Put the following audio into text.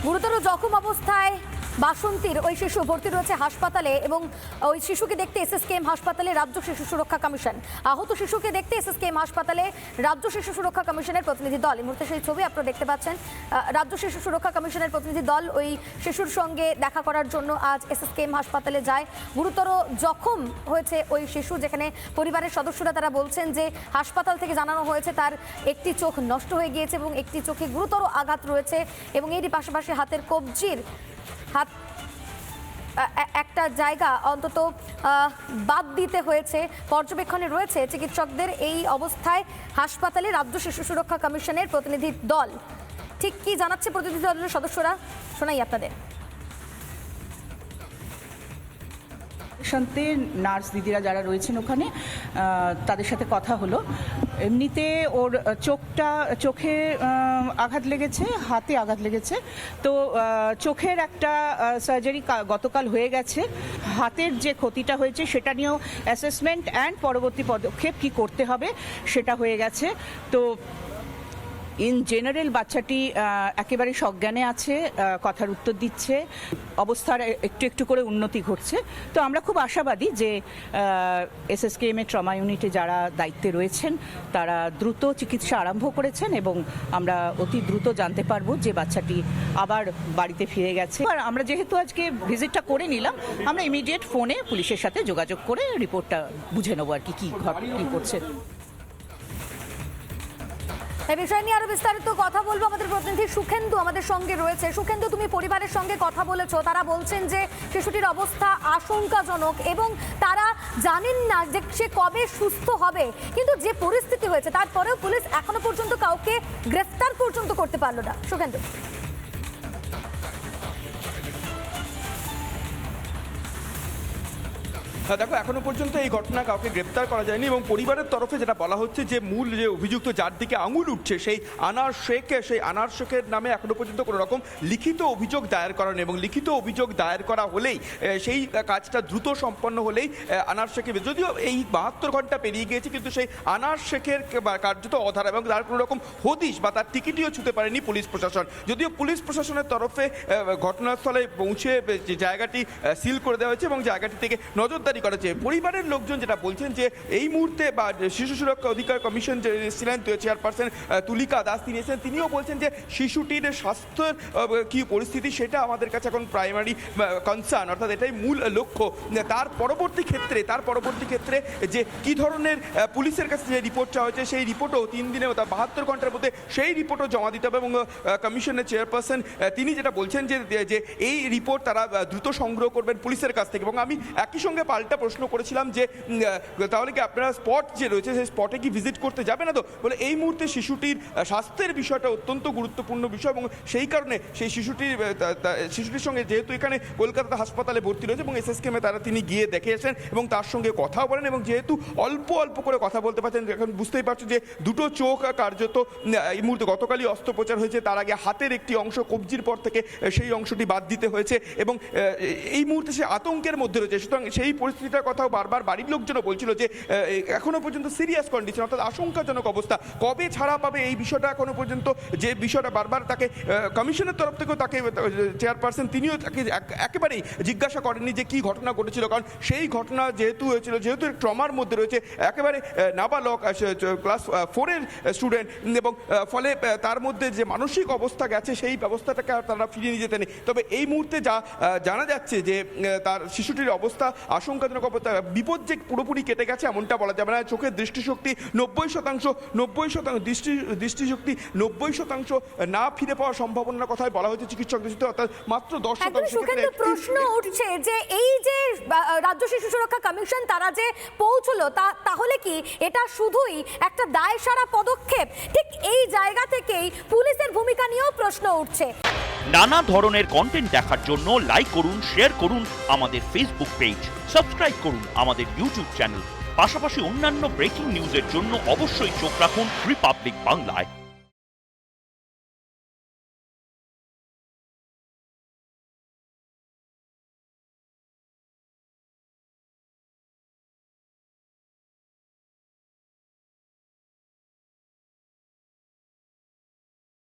গুরুতর জখম অবস্থায় বাসন্তীর ওই শিশু ভর্তি রয়েছে হাসপাতালে এবং ওই শিশুকে দেখতে এসএসকেএম হাসপাতালে রাজ্য শিশু সুরক্ষা কমিশন। আহত শিশুকে দেখতে এসএসকেএম হাসপাতালে রাজ্য শিশু সুরক্ষা কমিশনের প্রতিনিধি দল। এই মুহূর্তে সেই ছবি আপনারা দেখতে পাচ্ছেন। রাজ্য শিশু সুরক্ষা কমিশনের প্রতিনিধি দল ওই শিশুর সঙ্গে দেখা করার জন্য আজ এসএসকেএম হাসপাতালে যায়। গুরুতর জখম হয়েছে ওই শিশু, যেখানে পরিবারের সদস্যরা তারা বলছেন যে হাসপাতাল থেকে জানানো হয়েছে তার একটি চোখ নষ্ট হয়ে গিয়েছে এবং একটি চোখে গুরুতর আঘাত রয়েছে এবং এরই পাশাপাশি হাতের কবজির একটা জায়গা অন্তত বাদ দিতে হয়েছে। পর্যবেক্ষণে রয়েছে চিকিৎসকদের। এই অবস্থায় হাসপাতালে রাজ্য শিশু সুরক্ষা কমিশনের প্রতিনিধি দল। ঠিক কি জানাচ্ছে প্রতিনিধি দলের সদস্যরা, শোনাই আপনাদের। শান্তি নার্স দিদিরা যারা রয়েছেন ওখানে, তাদের সাথে কথা হলো। এমনিতে ওর চোখে আঘাত লেগেছে, হাতে আঘাত লেগেছে। তো চোখের একটা সার্জারি গতকাল হয়ে গেছে। হাতের যে ক্ষতিটা হয়েছে সেটা নিয়েও অ্যাসেসমেন্ট অ্যান্ড পরবর্তী পদক্ষেপ কি করতে হবে সেটা হয়ে গেছে। তো ইন জেনারেল বাচ্চাটি একেবারে সজ্ঞানে আছে, কথার উত্তর দিচ্ছে, অবস্থার একটু একটু করে উন্নতি ঘটছে। তো আমরা খুব আশাবাদী যে এসএসকেএম এর ট্রমা ইউনিটে যারা দায়িত্বে রয়েছেন তারা দ্রুত চিকিৎসা আরম্ভ করেছেন এবং আমরা অতি দ্রুত জানতে পারবো যে বাচ্চাটি আবার বাড়িতে ফিরে গেছে। আর আমরা যেহেতু আজকে ভিজিটটা করে নিলাম, আমরা ইমিডিয়েট ফোনে পুলিশের সাথে যোগাযোগ করে রিপোর্টটা বুঝে নেবো আর কি করছে। এই বিষয় নিয়ে আরো বিস্তারিত কথা বলবো। আমাদের প্রতিনিধি সুখেন্দু আমাদের সঙ্গে রয়েছে। সুখেন্দু, তুমি পরিবারের সঙ্গে কথা বলেছো, তারা বলছেন যে শিশুটির অবস্থা আশঙ্কাজনক এবং তারা জানেন না যে সে কবে সুস্থ হবে, কিন্তু যে পরিস্থিতি হয়েছে তারপরেও পুলিশ এখনো পর্যন্ত কাউকে গ্রেফতার পর্যন্ত করতে পারলো না। সুখেন্দু, দেখো, এখনো পর্যন্ত এই ঘটনা কাউকে গ্রেপ্তার করা যায়নি এবং পরিবারের তরফে যেটা বলা হচ্ছে যে মূল যে অভিযুক্ত যার দিকে আঙুল উঠছে সেই আনার শেখের নামে এখনো পর্যন্ত কোনো রকম লিখিত অভিযোগ দায়ের করা নেই এবং লিখিত অভিযোগ দায়ের করা হলেই সেই কাজটা দ্রুত সম্পন্ন হলেই আনার শেখের, যদিও এই 72 ঘন্টা পেরিয়ে গিয়েছে, কিন্তু সেই আনার শেখের কার্যত অধারা এবং তার কোনো রকম হদিশ বা তার টিকিটিও ছুঁতে পারেনি পুলিশ প্রশাসন। যদিও পুলিশ প্রশাসনের তরফে ঘটনাস্থলে পৌঁছে যে জায়গাটি সিল করে দেওয়া হয়েছে এবং জায়গাটি থেকে নজরদারি করেছে। পরিবারের লোকজন যেটা বলছেন যে এই মুহূর্তে বা শিশু সুরক্ষা অধিকার কমিশন যে ছিলেন চেয়ারপারসন তুলিকা দাস, তিনি এসেছেন, তিনিও বলছেন যে শিশুটির স্বাস্থ্যের কি পরিস্থিতি সেটা আমাদের কাছে এখন প্রাইমারি কনসার্ন, অর্থাৎ এটাই মূল লক্ষ্য। তার পরবর্তী ক্ষেত্রে যে কি ধরনের পুলিশের কাছে যে রিপোর্ট চাওয়া হয়েছে সেই রিপোর্টও 3 দিনে 72 ঘন্টার মধ্যে সেই রিপোর্টও জমা দিতে হবে এবং কমিশনের চেয়ারপারসন তিনি যেটা বলছেন যে এই রিপোর্ট তারা দ্রুত সংগ্রহ করবেন পুলিশের কাছ থেকে। এবং আমি একই সঙ্গে পাল্টা প্রশ্ন করেছিলাম যে তাহলে কি আপনারা স্পট যে রয়েছে সেই স্পটে কি ভিজিট করতে যাবে না? তো বলে এই মুহূর্তে শিশুটির স্বাস্থ্যের বিষয়টা অত্যন্ত গুরুত্বপূর্ণ বিষয় এবং সেই কারণে সেই শিশুটির সঙ্গে যেহেতু এখানে কলকাতা হাসপাতালে ভর্তি রয়েছে এবং এসএসকেএমে তিনি গিয়ে দেখে এসেছেন এবং তার সঙ্গে কথাও বলেন এবং যেহেতু অল্প করে কথা বলতে পারছেন, এখন বুঝতেই পারছো যে দুটো চোখ কার্যত এই মুহূর্তে গতকালই অস্ত্রোপচার হয়েছে, তার আগে হাতের একটি অংশ কবজির পর থেকে সেই অংশটি বাদ দিতে হয়েছে এবং এই মুহূর্তে সে আতঙ্কের মধ্যে রয়েছে। সুতরাং সেই পরিস্থিতিটার কথাও বারবার বাড়ির লোকজনও বলছিল যে এখনো পর্যন্ত সিরিয়াস কন্ডিশন, অর্থাৎ আশঙ্কাজনক অবস্থা। কবে ছাড়া পাবে এই বিষয়টা এখনো পর্যন্ত, যে বিষয়টা বারবার তাকে কমিশনের তরফ থেকেও তাকে চেয়ারপারসন তিনিও তাকে একেবারেই জিজ্ঞাসা করেননি যে কি ঘটনা ঘটেছিল, কারণ সেই ঘটনা যেহেতু হয়েছিল, যেহেতু ট্রমার মধ্যে রয়েছে, একেবারে নাবালক ক্লাস 4-এর স্টুডেন্ট এবং ফলে তার মধ্যে যে মানসিক অবস্থা গেছে সেই ব্যবস্থাটাকে আর তারা ফিরিয়ে নিয়ে যেতেন। তবে এই মুহূর্তে যা জানা যাচ্ছে যে তার শিশুটির অবস্থা আশঙ্কাজনক অবস্থা, বিপদ যে পুরোপুরি কেটে গেছে এমনটা বলা যাবে না। চোখের দৃষ্টিশক্তি 90% দৃষ্টিশক্তি 90% না ফিরে পাওয়ার সম্ভাবনার কথাই বলা হয়েছে চিকিৎসকদের, অর্থাৎ মাত্র 10%। প্রশ্ন উঠছে যে এই যে রাজ্য শিশু সুরক্ষা কমিশন তারা যে পৌঁছলো, তাহলে কি এটা শুধুই একটা দায়সারা পদক্ষেপ? ঠিক এই জায়গা থেকেই পুলিশের ভূমিকা নিয়েও প্রশ্ন উঠছে। নানা ধরনের কন্টেন্ট দেখার জন্য লাইক করুন, শেয়ার করুন আমাদের ফেসবুক পেজ, সাবস্ক্রাইব করুন আমাদের ইউটিউব চ্যানেল। পাশাপাশি অন্যান্য ব্রেকিং নিউজের জন্য অবশ্যই চোখ রাখুন রিপাবলিক বাংলায়।